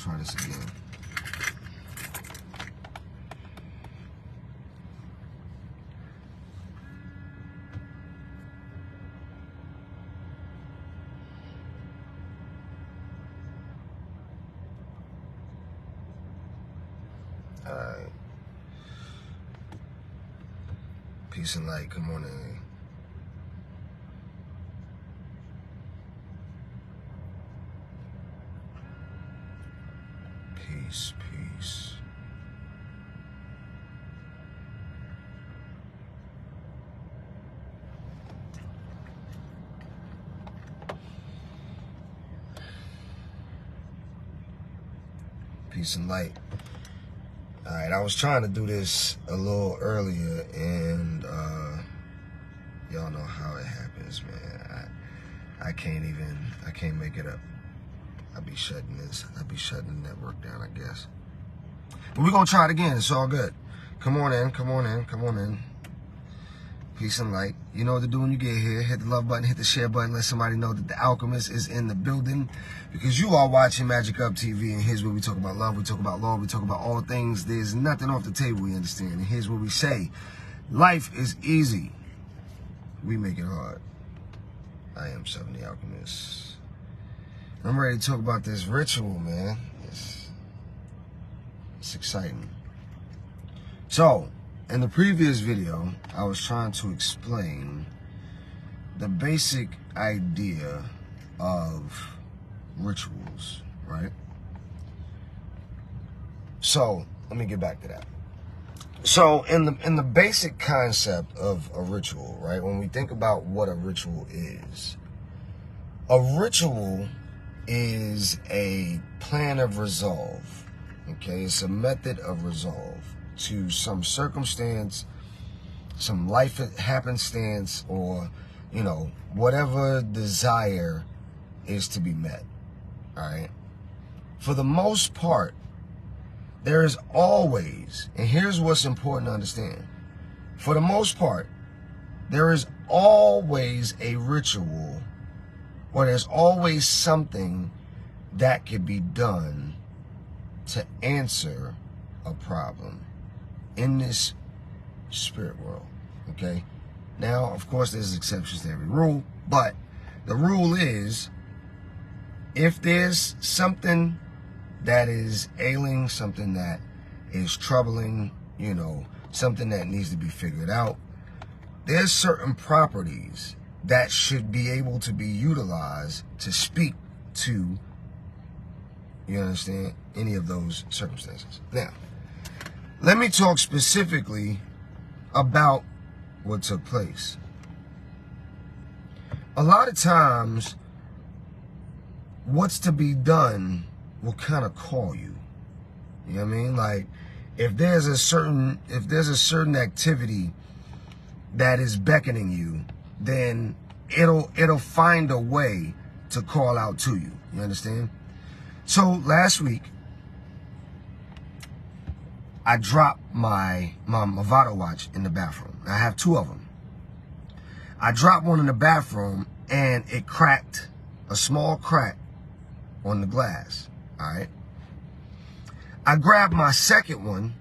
try this again. Alright. Peace and light. Come on in. Peace, peace. Peace and light. All right, I was trying to do this a little earlier, and y'all know how it happens, man. I can't make it up. I'll be shutting the network down, I guess. But we're gonna try it again. It's all good. Come on in, come on in, come on in. Peace and light. You know what to do when you get here. Hit the love button, hit the share button, let somebody know that the Alchemist is in the building. Because you are watching Magic Up TV, and here's where we talk about love, we talk about law, we talk about all things. There's nothing off the table, we understand. And here's what we say. Life is easy. We make it hard. I am 70 Alchemist. I'm ready to talk about this ritual, man. It's exciting. So, in the previous video, I was trying to explain the basic idea of rituals, right? So, let me get back to that. So, in the basic concept of a ritual, right? When we think about what a ritual is a plan of resolve, okay? It's a method of resolve to some circumstance, some life happenstance, or, you know, whatever desire is to be met, all right? For the most part, there is always, and here's what's important to understand, for the most part, there is always a ritual, or there's always something that could be done to answer a problem in this spirit world, okay? Now, of course, there's exceptions to every rule, but the rule is, if there's something that is ailing, something that is troubling, you know, something that needs to be figured out, there's certain properties that should be able to be utilized to speak to, you understand, any of those circumstances. Now, let me talk specifically about what took place. A lot of times, what's to be done will kind of call you. You know what I mean? Like, if there's a certain activity that is beckoning you, then it'll find a way to call out to you. You understand? So last week, I dropped my Movado watch in the bathroom. I have two of them. I dropped one in the bathroom, and it cracked, a small crack on the glass. All right. I grabbed my second one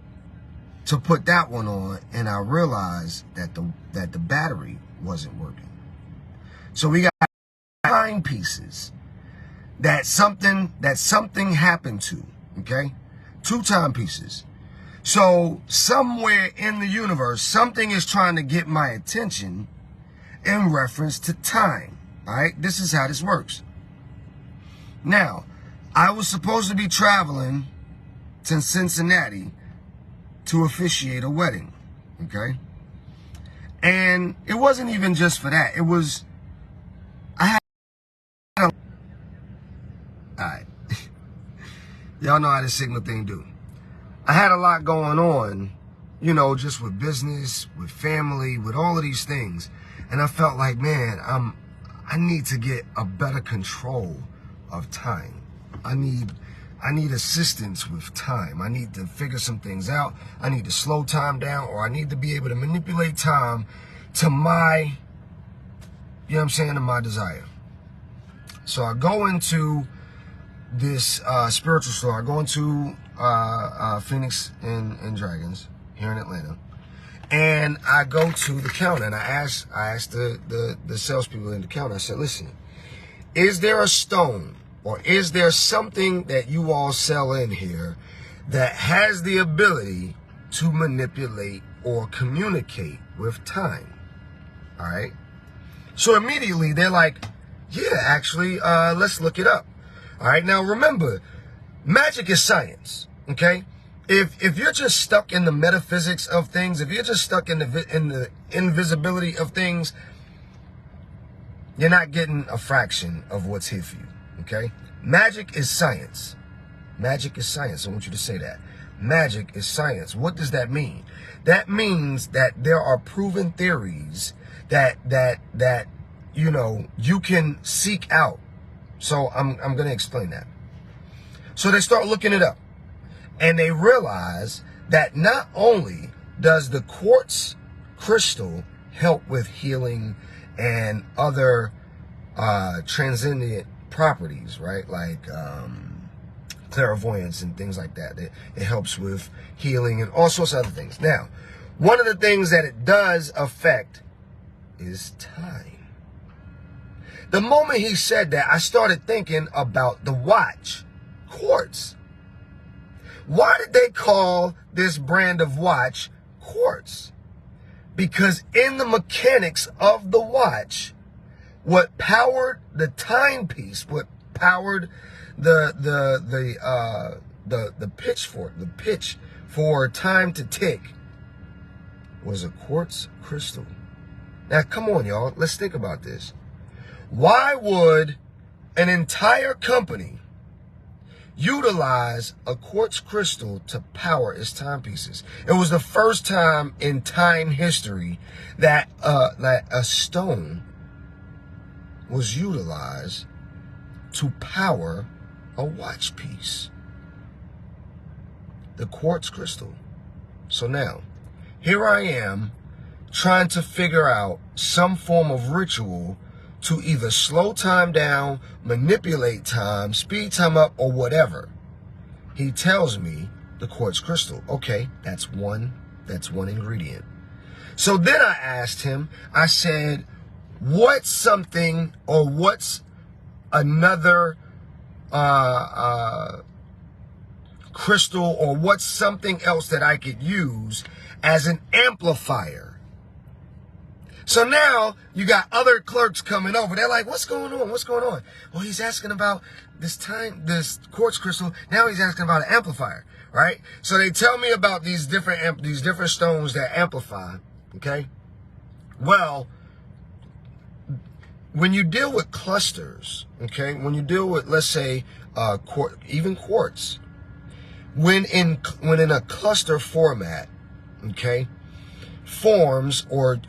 to put that one on, and I realized that the battery wasn't working. So we got timepieces that something happened to. Okay, 2 timepieces. So somewhere in the universe, something is trying to get my attention in reference to time. All right, this is how this works. Now, I was supposed to be traveling to Cincinnati to officiate a wedding, okay? And it wasn't even just for that. It was, all right. Y'all know how this signal thing do. I had a lot going on, you know, just with business, with family, with all of these things. And I felt like, man, I need to get a better control of time. I need assistance with time. I need to figure some things out. I need to slow time down, or I need to be able to manipulate time to my, you know what I'm saying, to my desire. So I go into this spiritual store. I go into Phoenix and Dragons here in Atlanta, and I go to the counter and I asked the salespeople in the counter. I said, listen, is there a stone or is there something that you all sell in here that has the ability to manipulate or communicate with time? All right. So immediately they're like, yeah, actually, let's look it up. All right. Now, remember, magic is science. OK, if you're just stuck in the metaphysics of things, if you're just stuck in the invisibility of things, you're not getting a fraction of what's here for you. OK, magic is science. Magic is science. I want you to say that. Magic is science. What does that mean? That means that there are proven theories that you know you can seek out. So I'm going to explain that. So they start looking it up, and they realize that not only does the quartz crystal help with healing and other transcendent properties, right? Like clairvoyance and things like that. It helps with healing and all sorts of other things. Now, one of the things that it does affect is time. The moment he said that, I started thinking about the watch, quartz. Why did they call this brand of watch quartz? Because in the mechanics of the watch, what powered the timepiece, what powered the pitch for time to tick was a quartz crystal. Now, come on, y'all. Let's think about this. Why would an entire company utilize a quartz crystal to power its timepieces? It was the first time in time history that a stone was utilized to power a watch piece. The quartz crystal. So now, here I am trying to figure out some form of ritual to either slow time down, manipulate time, speed time up, or whatever. He tells me the quartz crystal. Okay, that's one ingredient. So then I asked him, I said, what's something or what's another crystal or what's something else that I could use as an amplifier? So now you got other clerks coming over. They're like, what's going on? What's going on? Well, he's asking about this quartz crystal. Now he's asking about an amplifier, right? So they tell me about these different stones that amplify, okay? Well, when you deal with clusters, okay, when you deal with, let's say, even quartz, when in a cluster format, okay, forms or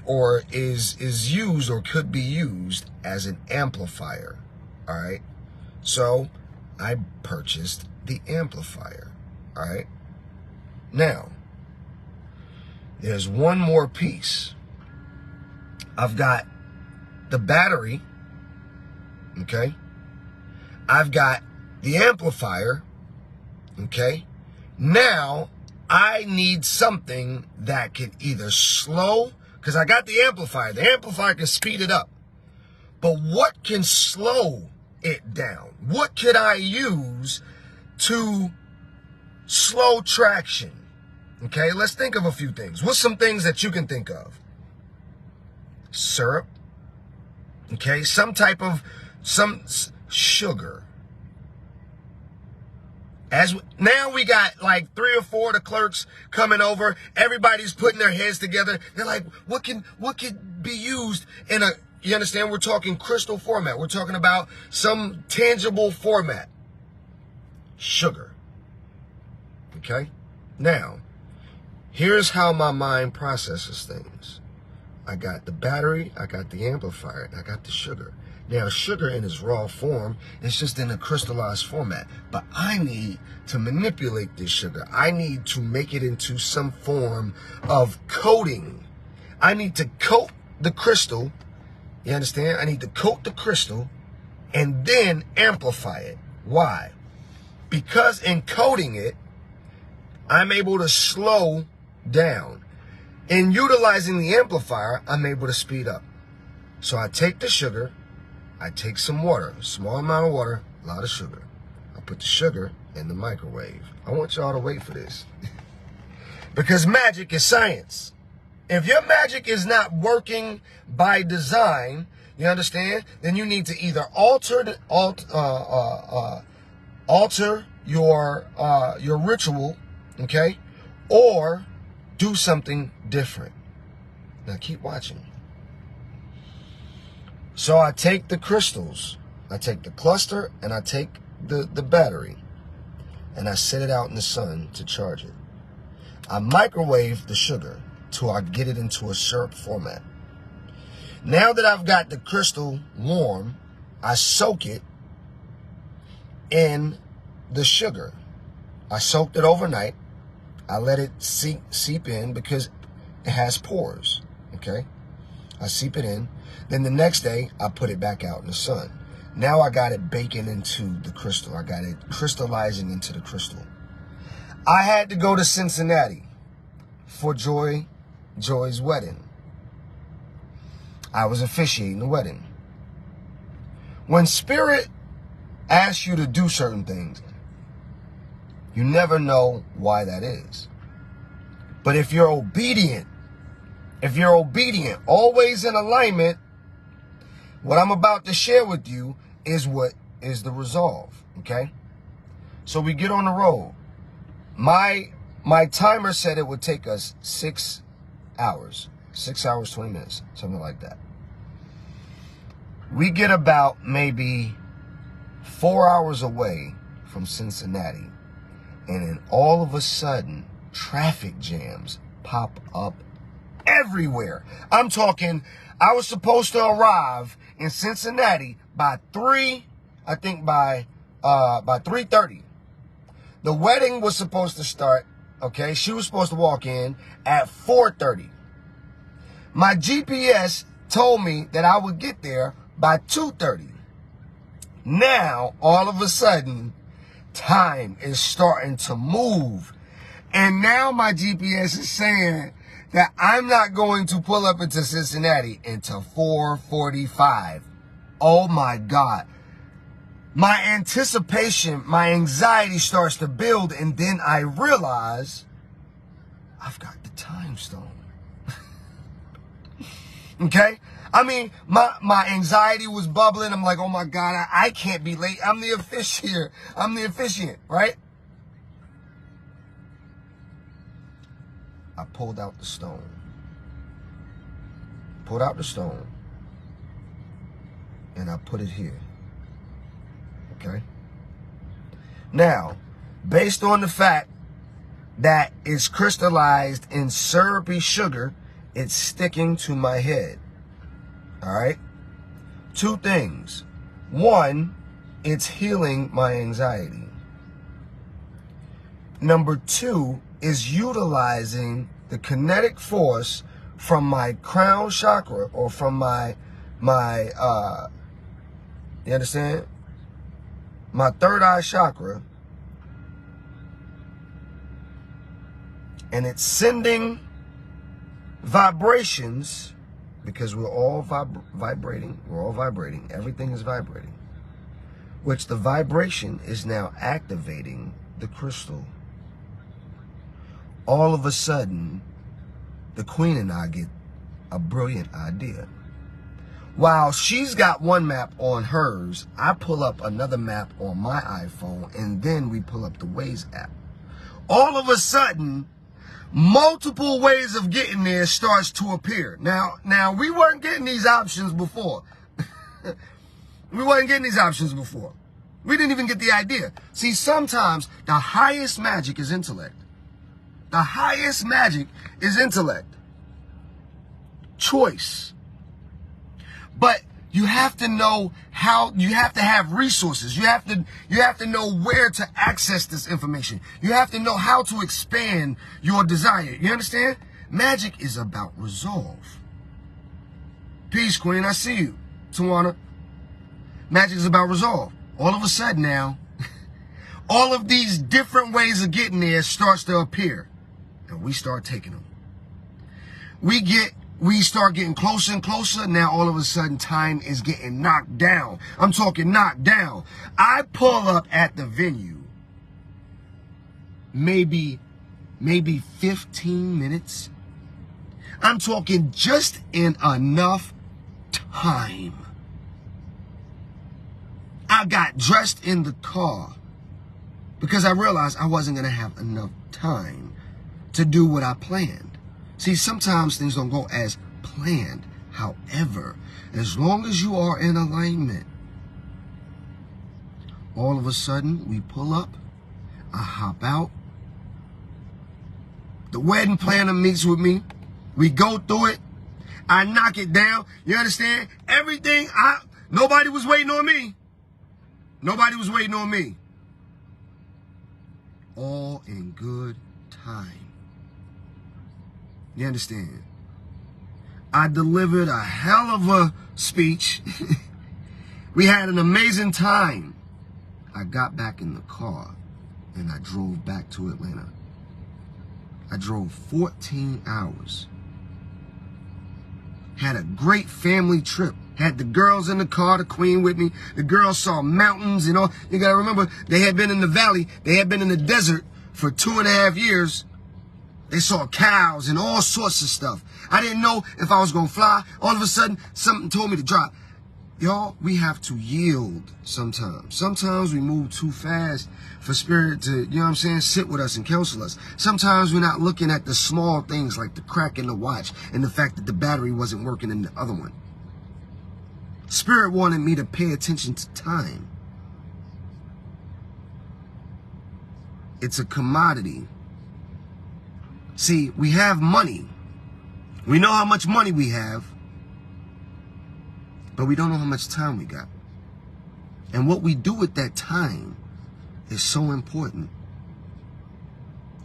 is used or could be used as an amplifier. All right. So I purchased the amplifier. All right. Now, there's one more piece. I've got the battery. Okay. I've got the amplifier. Okay. Now I need something that can either slow, because I got the amplifier. The amplifier can speed it up. But what can slow it down? What could I use to slow traction? Okay, let's think of a few things. What's some things that you can think of? Syrup. Okay, some sugar. Now we got like 3 or 4 of the clerks coming over. Everybody's putting their heads together. They're like, what could be used in a, you understand? We're talking crystal format. We're talking about some tangible format. Sugar. Okay? Now, here's how my mind processes things. I got the battery, I got the amplifier, and I got the sugar. Now, sugar in its raw form is just in a crystallized format. But I need to manipulate this sugar. I need to make it into some form of coating. I need to coat the crystal. You understand? I need to coat the crystal and then amplify it. Why? because encoding it, I'm able to slow down. In utilizing the amplifier, I'm able to speed up. So I take the sugar, I take some water, a small amount of water, a lot of sugar. I put the sugar in the microwave. I want y'all to wait for this. Because magic is science. If your magic is not working by design, you understand, then you need to either alter your ritual, okay, or do something different. Now keep watching. So I take the crystals, I take the cluster, and I take the battery, and I set it out in the sun to charge it. I microwave the sugar till I get it into a syrup format. Now that I've got the crystal warm, I soak it in the sugar. I soaked it overnight. I let it seep in because it has pores, okay? I seep it in. Then the next day, I put it back out in the sun. Now I got it baking into the crystal. I got it crystallizing into the crystal. I had to go to Cincinnati for Joy's wedding. I was officiating the wedding. When spirit asks you to do certain things, you never know why that is. But if you're obedient, always in alignment, what I'm about to share with you is what is the resolve, okay? So we get on the road. My timer said it would take us 6 hours. 6 hours, 20 minutes, something like that. We get about maybe 4 hours away from Cincinnati. And then all of a sudden, traffic jams pop up everywhere. I'm talking, I was supposed to arrive in Cincinnati by 3:30. The wedding was supposed to start, okay? She was supposed to walk in at 4:30. My GPS told me that I would get there by 2:30. Now, all of a sudden, time is starting to move. And now my GPS is saying that I'm not going to pull up into Cincinnati until 4:45. Oh my God. My anticipation, my anxiety starts to build, and then I realize I've got the time stone. Okay? I mean, my anxiety was bubbling. I'm like, oh my God, I can't be late. I'm the officiant. I'm the officiant, right? I pulled out the stone. Pulled out the stone. And I put it here. Okay? Now, based on the fact that it's crystallized in syrupy sugar, it's sticking to my head. All right? 2 things. 1, it's healing my anxiety. Number 2 is utilizing the kinetic force from my crown chakra, or from my you understand? My third eye chakra. And it's sending vibrations, because we're all vibrating. We're all vibrating. Everything is vibrating. Which the vibration is now activating the crystal. All of a sudden, the queen and I get a brilliant idea. While she's got one map on hers, I pull up another map on my iPhone, and then we pull up the Waze app. All of a sudden, multiple ways of getting there starts to appear. Now we weren't getting these options before. We didn't even get the idea. See, sometimes the highest magic is intellect. The highest magic is intellect. Choice. But you have to know how, you have to have resources. You have to know where to access this information. You have to know how to expand your desire. You understand? Magic is about resolve. Peace, Queen. I see you. Tawana. Magic is about resolve. All of a sudden now, all of these different ways of getting there starts to appear. And we start taking them. We start getting closer and closer. Now all of a sudden time is getting knocked down. I'm talking knocked down. I pull up at the venue maybe 15 minutes. I'm talking just in enough time. I got dressed in the car because I realized I wasn't going to have enough time to do what I planned. See, sometimes things don't go as planned. However, as long as you are in alignment, all of a sudden we pull up, I hop out. The wedding planner meets with me. We go through it. I knock it down. You understand? Everything, nobody was waiting on me. Nobody was waiting on me. All in good time. You understand? I delivered a hell of a speech. We had an amazing time. I got back in the car and I drove back to Atlanta. I drove 14 hours. Had a great family trip. Had the girls in the car, the queen with me. The girls saw mountains and all. You gotta remember, they had been in the valley. They had been in the desert for 2.5 years. They saw cows and all sorts of stuff. I didn't know if I was gonna fly. All of a sudden, something told me to drop. Y'all, we have to yield sometimes. Sometimes we move too fast for spirit to, you know what I'm saying, sit with us and counsel us. Sometimes we're not looking at the small things like the crack in the watch and the fact that the battery wasn't working in the other one. Spirit wanted me to pay attention to time. It's a commodity. See, we have money. We know how much money we have, but we don't know how much time we got. And what we do with that time is so important.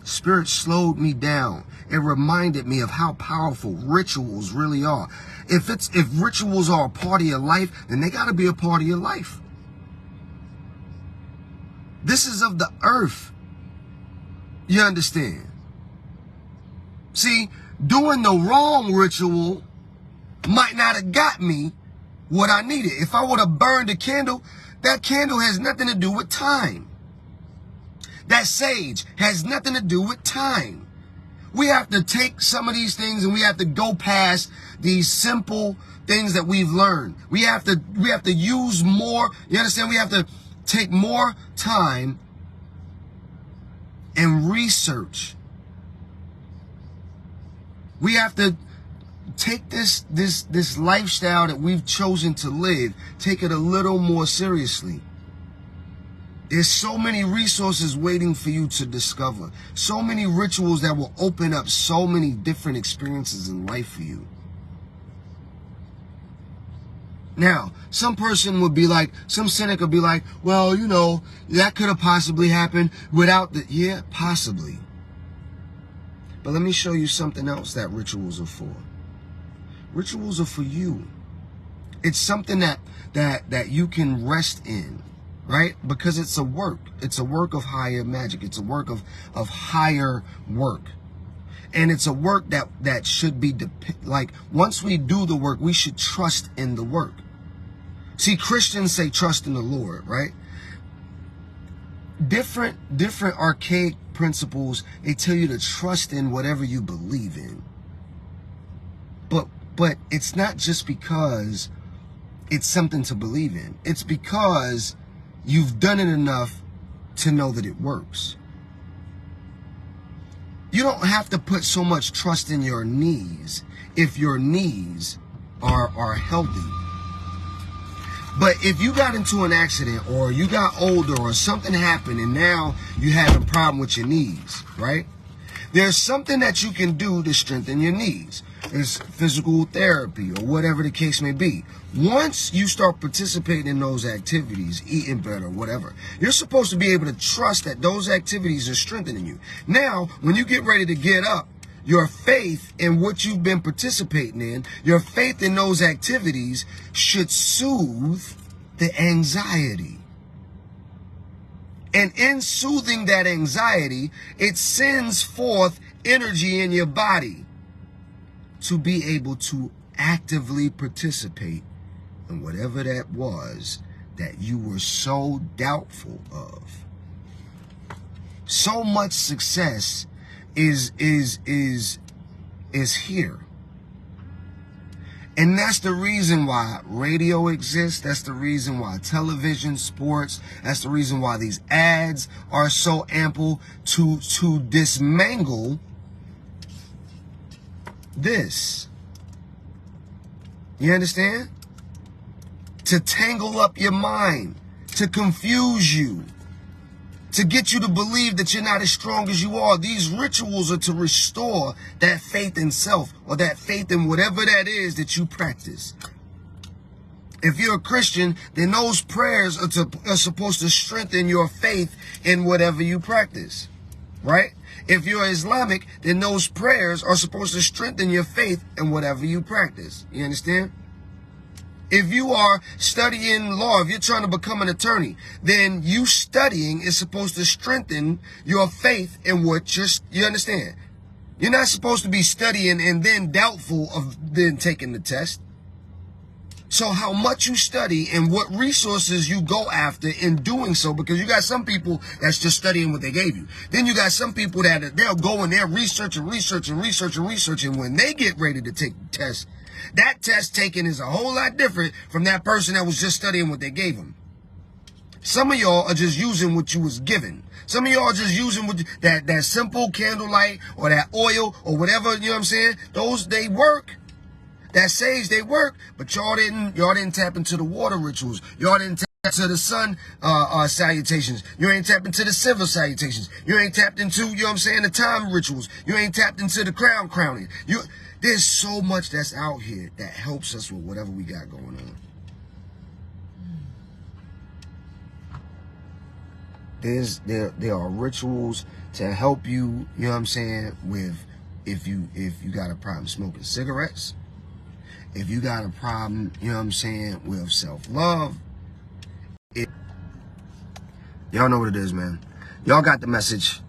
Spirit slowed me down. It reminded me of how powerful rituals really are. If rituals are a part of your life, then they got to be a part of your life. This is of the earth. You understand? See, doing the wrong ritual might not have got me what I needed. If I would have burned a candle, that candle has nothing to do with time. That sage has nothing to do with time. We have to take some of these things and we have to go past these simple things that we've learned. We have to use more. You understand? We have to take more time and research. We have to take this lifestyle that we've chosen to live, take it a little more seriously. There's so many resources waiting for you to discover. So many rituals that will open up so many different experiences in life for you. Now, some person would be like, some cynic would be like, well, you know, that could have possibly happened without the, yeah, possibly. But let me show you something else that rituals are for. Rituals are for you. It's something that you can rest in, right? Because it's a work. It's a work of higher magic. It's a work of higher work. And it's a work that should be, like, once we do the work, we should trust in the work. See, Christians say trust in the Lord, right? Different archaic principles, they tell you to trust in whatever you believe in. But it's not just because it's something to believe in. It's because you've done it enough to know that it works. You don't have to put so much trust in your knees if your knees are healthy. But if you got into an accident or you got older or something happened and now you have a problem with your knees, right? There's something that you can do to strengthen your knees. It's physical therapy or whatever the case may be. Once you start participating in those activities, eating better, whatever, you're supposed to be able to trust that those activities are strengthening you. Now, when you get ready to get up, your faith in what you've been participating in, your faith in those activities should soothe the anxiety. And in soothing that anxiety, it sends forth energy in your body to be able to actively participate in whatever that was that you were so doubtful of. So much success is here. And that's the reason why radio exists. That's the reason why television, sports, that's the reason why these ads are so ample to dismangle this. You understand? To tangle up your mind, to confuse you, to get you to believe that you're not as strong as you are. These rituals are to restore that faith in self, or that faith in whatever that is that you practice. If you're a Christian, then those prayers are supposed to strengthen your faith in whatever you practice, right? If you're Islamic, then those prayers are supposed to strengthen your faith in whatever you practice. You understand? If you are studying law, if you're trying to become an attorney, then you studying is supposed to strengthen your faith in what you understand. You're not supposed to be studying and then doubtful of then taking the test. So how much you study and what resources you go after in doing so, because you got some people that's just studying what they gave you. Then you got some people that they'll go in there research and when they get ready to take the test, that test taken is a whole lot different from that person that was just studying what they gave them. Some of y'all are just using what you was given. Some of y'all are just using that simple candlelight or that oil or whatever, you know what I'm saying? Those, they work. That sage, they work, but y'all didn't tap into the water rituals. Y'all didn't tap into the sun salutations. You ain't tapped into the civil salutations. You ain't tapped into, you know what I'm saying, the time rituals. You ain't tapped into the crown crowning. There's so much that's out here that helps us with whatever we got going on. There are rituals to help you, you know what I'm saying, with if you got a problem smoking cigarettes, if you got a problem, you know what I'm saying, with self-love. Y'all know what it is, man. Y'all got the message.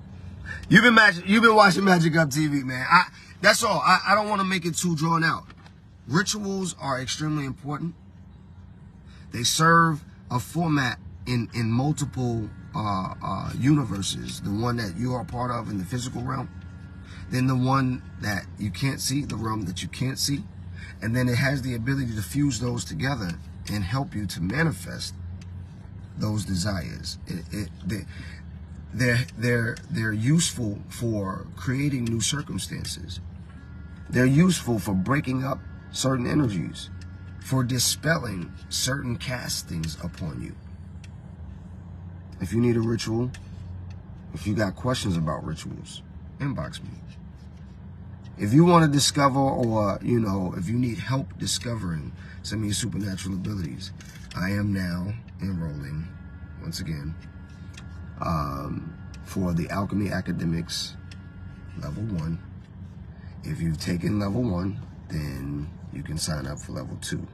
You've been watching Magic Up TV, man. That's all. I don't want to make it too drawn out. Rituals are extremely important. They serve a format in multiple universes. The one that you are part of in the physical realm, then the one that you can't see, the realm that you can't see, and then it has the ability to fuse those together and help you to manifest those desires. They're useful for creating new circumstances. They're useful for breaking up certain energies, for dispelling certain castings upon you. If you need a ritual, if you got questions about rituals, inbox me. If you want to discover, or, you know, if you need help discovering some of your supernatural abilities, I am now enrolling, once again, for the Alchemy Academics Level 1. If you've taken Level 1, then you can sign up for Level 2.